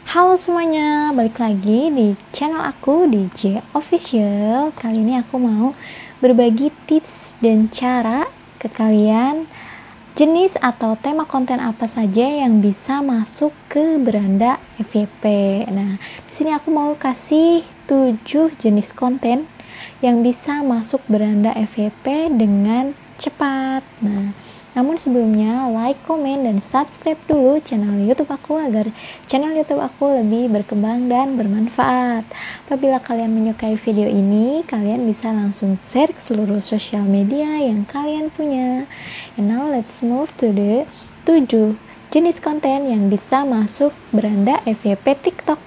Halo semuanya, balik lagi di channel aku di J Official. Kali ini aku mau berbagi tips dan cara ke kalian jenis atau tema konten apa saja yang bisa masuk ke beranda FYP. Nah, di sini aku mau kasih 7 jenis konten yang bisa masuk beranda FYP dengan cepat. Nah, namun sebelumnya like, komen, dan subscribe dulu channel YouTube aku agar channel YouTube aku lebih berkembang dan bermanfaat. Apabila kalian menyukai video ini, kalian bisa langsung share ke seluruh sosial media yang kalian punya. And now let's move to the 7 jenis konten yang bisa masuk beranda FYP TikTok.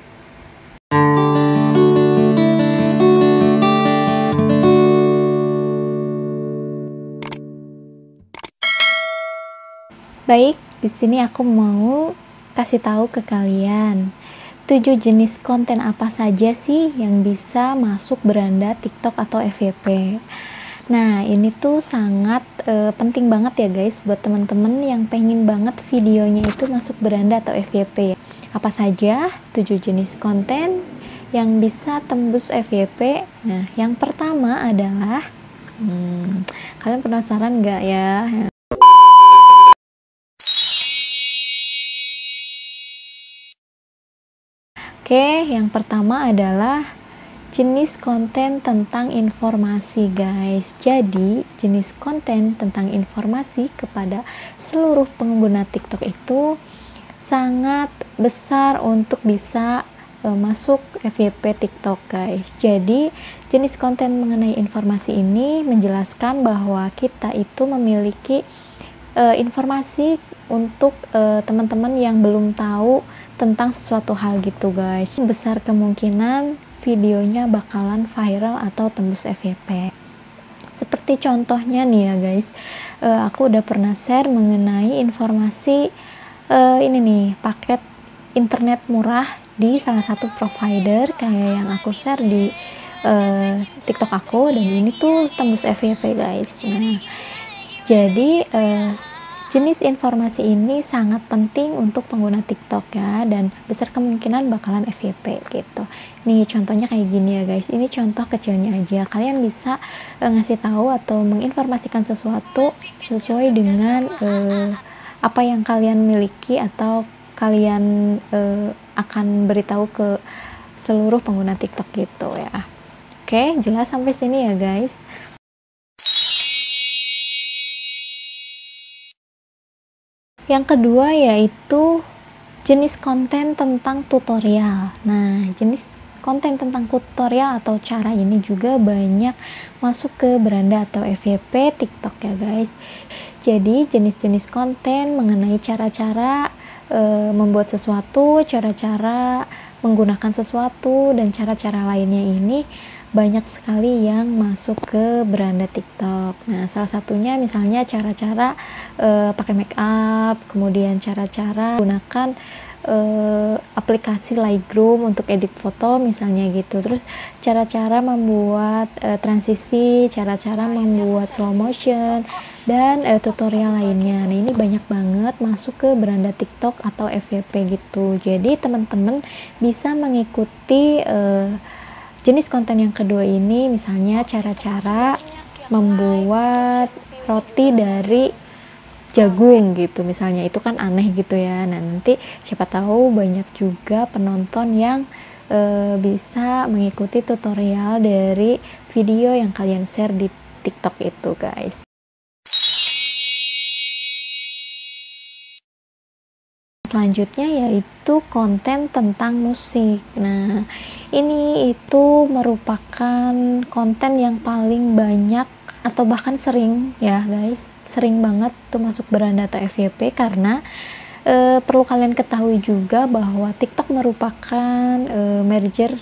Baik, di sini aku mau kasih tahu ke kalian 7 jenis konten apa saja sih yang bisa masuk beranda TikTok atau FYP. Nah, ini tuh sangat penting banget ya guys buat teman-teman yang pengen banget videonya itu masuk beranda atau FYP. Apa saja 7 jenis konten yang bisa tembus FYP? Nah, yang pertama adalah kalian penasaran nggak ya? Oke, yang pertama adalah jenis konten tentang informasi guys. Jadi, jenis konten tentang informasi kepada seluruh pengguna TikTok itu sangat besar untuk bisa masuk FYP TikTok guys. Jadi, jenis konten mengenai informasi ini menjelaskan bahwa kita itu memiliki informasi untuk teman-teman yang belum tahu tentang sesuatu hal gitu guys. Besar kemungkinan videonya bakalan viral atau tembus FYP. Seperti contohnya nih ya guys, aku udah pernah share mengenai informasi ini nih, paket internet murah di salah satu provider kayak yang aku share di TikTok aku, dan ini tuh tembus FYP guys. Nah, jadi jenis informasi ini sangat penting untuk pengguna TikTok ya, dan besar kemungkinan bakalan FYP gitu. Nih contohnya kayak gini ya guys, ini contoh kecilnya aja. Kalian bisa ngasih tahu atau menginformasikan sesuatu sesuai dengan apa yang kalian miliki atau kalian akan beritahu ke seluruh pengguna TikTok gitu ya. Oke, jelas sampai sini ya guys. Yang kedua yaitu jenis konten tentang tutorial. Nah, jenis konten tentang tutorial atau cara ini juga banyak masuk ke beranda atau FYP TikTok ya guys. Jadi, jenis-jenis konten mengenai cara-cara membuat sesuatu, cara-cara menggunakan sesuatu, dan cara-cara lainnya ini banyak sekali yang masuk ke beranda TikTok. Nah, salah satunya misalnya cara-cara pakai make up, kemudian cara-cara gunakan aplikasi Lightroom untuk edit foto misalnya gitu. Terus cara-cara membuat transisi, cara-cara membuat slow motion, dan tutorial lainnya. Nah, ini banyak banget masuk ke beranda TikTok atau FYP gitu. Jadi teman-teman bisa mengikuti jenis konten yang kedua ini, misalnya cara-cara membuat roti dari jagung gitu misalnya. Itu kan aneh gitu ya. Nah, nanti siapa tahu banyak juga penonton yang bisa mengikuti tutorial dari video yang kalian share di TikTok itu guys. Selanjutnya yaitu konten tentang musik. Nah, ini itu merupakan konten yang paling banyak atau bahkan sering ya guys, sering banget tuh masuk beranda atau FYP karena perlu kalian ketahui juga bahwa TikTok merupakan merger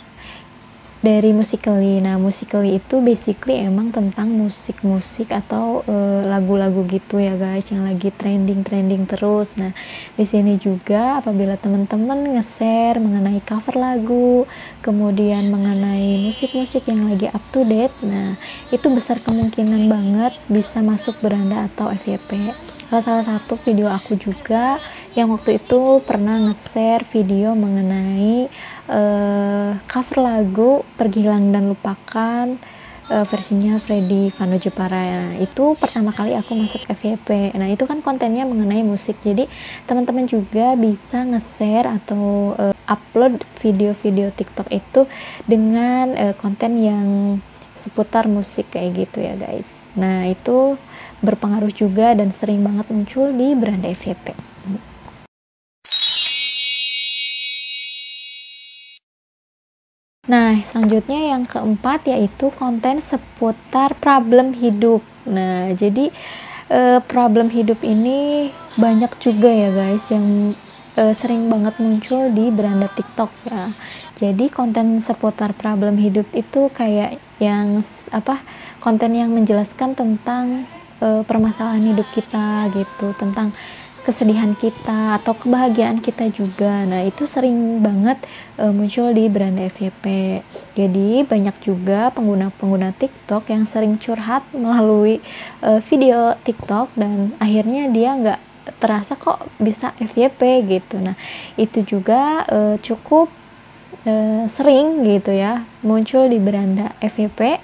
dari Musical.ly. Nah, Musical.ly itu basically emang tentang musik-musik atau lagu-lagu gitu ya guys, yang lagi trending terus. Nah, di sini juga apabila teman-teman nge-share mengenai cover lagu, kemudian mengenai musik-musik yang lagi up to date, nah itu besar kemungkinan banget bisa masuk beranda atau FYP. Salah satu video aku juga yang waktu itu pernah nge-share video mengenai cover lagu Pergilang dan Lupakan versinya Freddy Vano Jepara. Nah, itu pertama kali aku masuk FYP. Nah, itu kan kontennya mengenai musik. Jadi, teman-teman juga bisa nge-share atau upload video-video TikTok itu dengan konten yang seputar musik kayak gitu ya, guys. Nah, itu berpengaruh juga dan sering banget muncul di beranda FYP. Nah, selanjutnya yang keempat yaitu konten seputar problem hidup. Nah, jadi problem hidup ini banyak juga ya guys yang sering banget muncul di beranda TikTok ya. Jadi konten seputar problem hidup itu kayak yang konten yang menjelaskan tentang permasalahan hidup kita gitu, tentang kesedihan kita atau kebahagiaan kita juga. Nah, itu sering banget muncul di beranda FYP. Jadi banyak juga pengguna-pengguna TikTok yang sering curhat melalui video TikTok dan akhirnya dia nggak terasa kok bisa FYP gitu. Nah, itu juga cukup sering gitu ya muncul di beranda FYP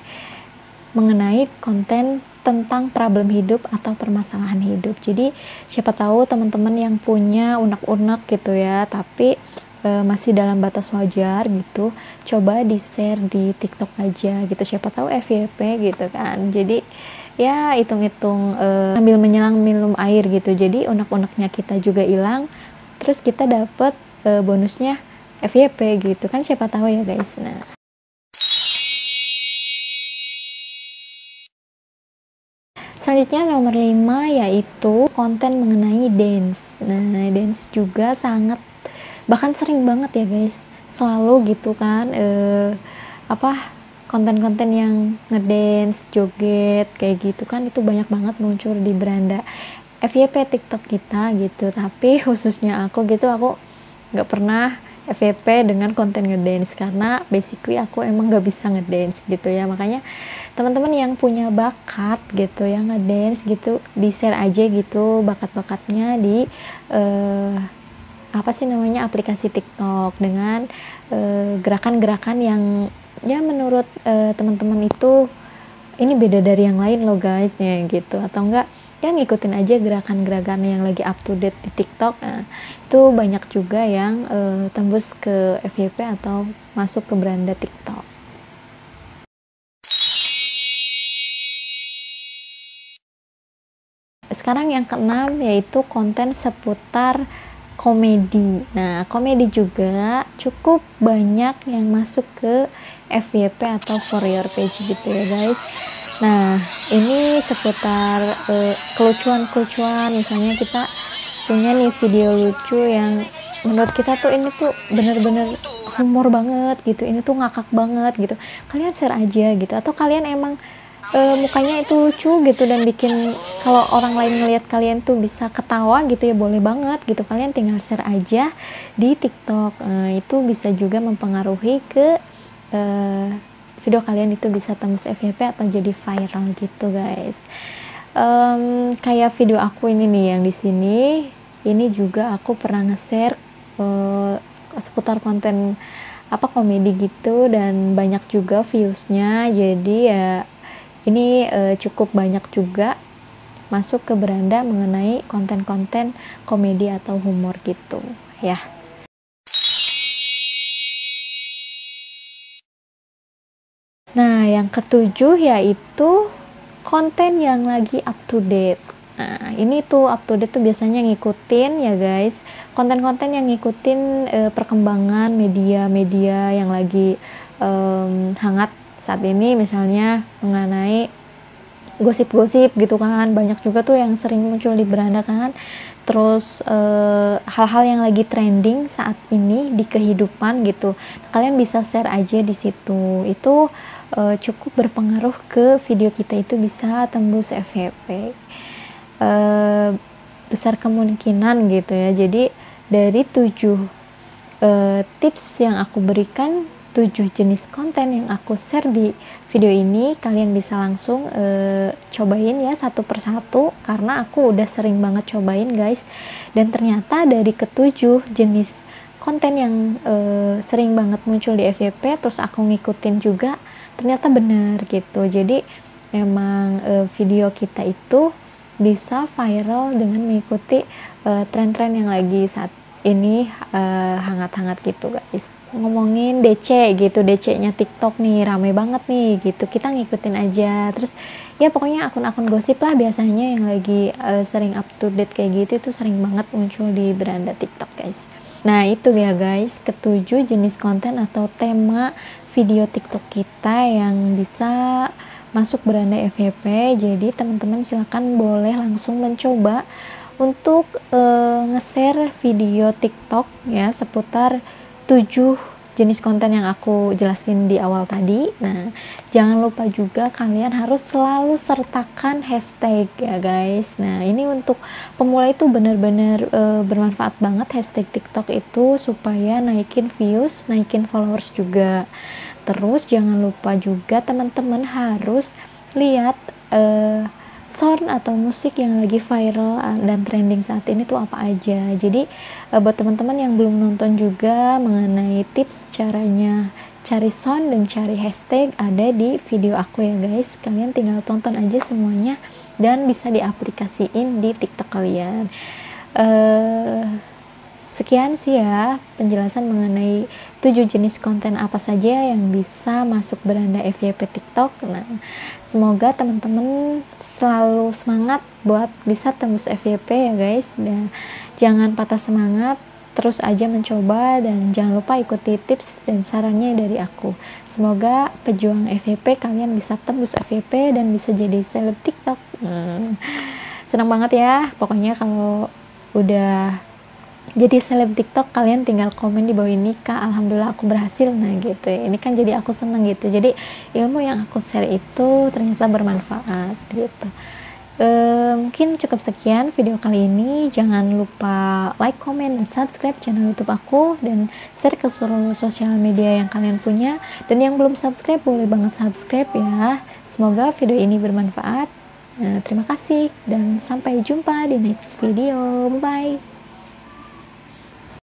mengenai konten tentang problem hidup atau permasalahan hidup. Jadi siapa tahu teman-teman yang punya unek-unek gitu ya, tapi masih dalam batas wajar gitu, coba di share di TikTok aja gitu, siapa tahu FYP gitu kan. Jadi ya hitung-hitung sambil menyelang minum air gitu, jadi unek-uneknya kita juga hilang, terus kita dapet bonusnya FYP gitu kan, siapa tahu ya guys. Nah, selanjutnya nomor 5 yaitu konten mengenai dance. Nah, dance juga sangat, bahkan sering banget ya guys, selalu gitu kan konten-konten yang ngedance, joget kayak gitu kan, itu banyak banget muncul di beranda FYP TikTok kita gitu. Tapi khususnya aku gitu, aku nggak pernah FYP dengan konten ngedance karena basically aku emang nggak bisa ngedance gitu ya. Makanya teman-teman yang punya bakat gitu yang ngedance gitu, di share aja gitu bakat-bakatnya di aplikasi TikTok dengan gerakan-gerakan yang ya menurut teman-teman itu ini beda dari yang lain loh guys ya gitu, atau enggak ya ngikutin aja gerakan-gerakan yang lagi up to date di TikTok. Nah, itu banyak juga yang tembus ke FYP atau masuk ke beranda TikTok. Sekarang yang keenam yaitu konten seputar komedi. Nah, komedi juga cukup banyak yang masuk ke FYP atau for your page gitu ya guys. Nah, ini seputar kelucuan-kelucuan, misalnya kita punya nih video lucu yang menurut kita tuh ini tuh bener-bener humor banget gitu, ini tuh ngakak banget gitu, kalian share aja gitu, atau kalian emang mukanya itu lucu gitu dan bikin kalau orang lain ngelihat kalian tuh bisa ketawa gitu ya, boleh banget gitu, kalian tinggal share aja di TikTok. Itu bisa juga mempengaruhi ke video kalian itu bisa tembus FYP atau jadi viral gitu guys. Kayak video aku ini nih yang di sini, ini juga aku pernah nge-share seputar konten komedi gitu dan banyak juga viewsnya. Jadi ya ini cukup banyak juga masuk ke beranda mengenai konten-konten komedi atau humor gitu ya. Nah, yang ketujuh yaitu konten yang lagi up to date. Nah, ini tuh up to date tuh biasanya ngikutin ya guys, konten-konten yang ngikutin perkembangan media-media yang lagi hangat saat ini, misalnya mengenai gosip-gosip gitu kan, banyak juga tuh yang sering muncul di beranda kan. Terus hal-hal yang lagi trending saat ini di kehidupan gitu, kalian bisa share aja di situ. Itu cukup berpengaruh ke video kita itu bisa tembus FYP. Besar kemungkinan gitu ya. Jadi dari 7 tips yang aku berikan, 7 jenis konten yang aku share di video ini. Kalian bisa langsung cobain ya satu persatu, karena aku udah sering banget cobain guys, dan ternyata dari ketujuh jenis konten yang sering banget muncul di FYP terus aku ngikutin juga, ternyata benar gitu. Jadi memang video kita itu bisa viral dengan mengikuti tren-tren yang lagi saat ini hangat-hangat gitu guys. Ngomongin DC gitu, DC-nya TikTok nih rame banget nih gitu, kita ngikutin aja. Terus ya pokoknya akun-akun gosip lah biasanya yang lagi sering up to date kayak gitu, itu sering banget muncul di beranda TikTok guys. Nah itu ya guys, ketujuh jenis konten atau tema video TikTok kita yang bisa masuk beranda FYP. Jadi teman-teman silakan boleh langsung mencoba untuk nge-share video TikTok ya seputar 7 jenis konten yang aku jelasin di awal tadi. Nah, jangan lupa juga kalian harus selalu sertakan hashtag ya guys. Nah, ini untuk pemula itu benar-benar bermanfaat banget hashtag TikTok itu, supaya naikin views, naikin followers juga. Terus jangan lupa juga teman-teman harus lihat sound atau musik yang lagi viral dan trending saat ini tuh apa aja. Jadi buat teman-teman yang belum nonton juga mengenai tips caranya cari sound dan cari hashtag, ada di video aku ya guys. Kalian tinggal tonton aja semuanya dan bisa diaplikasiin di TikTok kalian. Sekian sih ya penjelasan mengenai 7 jenis konten apa saja yang bisa masuk beranda FYP TikTok. Nah, semoga teman-teman selalu semangat buat bisa tembus FYP ya guys. Dan jangan patah semangat, terus aja mencoba, dan jangan lupa ikuti tips dan sarannya dari aku. Semoga pejuang FYP kalian bisa tembus FYP dan bisa jadi seleb TikTok. Senang banget ya pokoknya kalau udah jadi seleb TikTok. Kalian tinggal komen di bawah ini, Kak alhamdulillah aku berhasil. Nah gitu ya, ini kan jadi aku seneng gitu, jadi ilmu yang aku share itu ternyata bermanfaat gitu. Mungkin cukup sekian video kali ini. Jangan lupa like, comment, dan subscribe channel YouTube aku, dan share ke seluruh sosial media yang kalian punya. Dan yang belum subscribe boleh banget subscribe ya. Semoga video ini bermanfaat. Terima kasih dan sampai jumpa di next video. Bye.